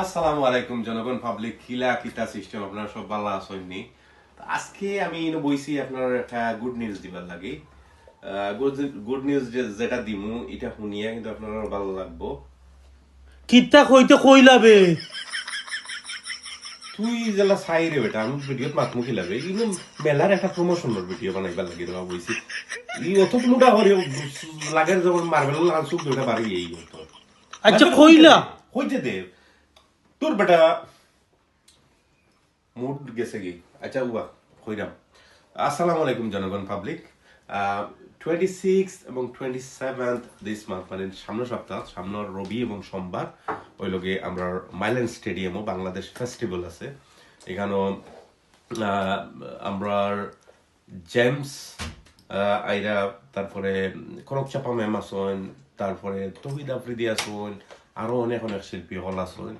আসসালামু আলাইকুম জনগণ পাবলিক খিলা কিতা সিস্টেম আপনারা সব ভালো আছেননি আজকে আমি বইছি আপনার একটা গুড নিউজ দিবার লাগি গুড নিউজ যেটা দিমু এটা শুনিয়া কিন্তু আপনার ভালো লাগবো কিতা কইতে কইলাবে তুই যেলা চাই রে বেটা আমি ভিডিওত মাতমুখী লাগে ইনো মেলার একটা প্রমোশনের ভিডিও বানাইবার লাগি রে বইছি ই অত মোটা হরি লাগের যখন মার্বেল লাগান দুটা বাড়ি এই হতো আচ্ছা কইলা হইতে দে তোর বেটা মুড গেছে কি আচ্ছা উবা কইরাম আসসালামু আলাইকুম জনগণ পাবলিক 26 এবং 27 দিস মান্থ মানে সামনের সপ্তাহ সামনের রবি এবং সোমবার ওই লগে আমরা মাইল্যান্ড স্টেডিয়ামও বাংলাদেশ ফেস্টিভ্যাল আছে এখানেও আমরা জেমস আইরা তারপরে কনক চাপা ম্যাম আসন তারপরে তহিদ আফ্রিদি আসন আরো অনেক অনেক শিল্পী হল আসন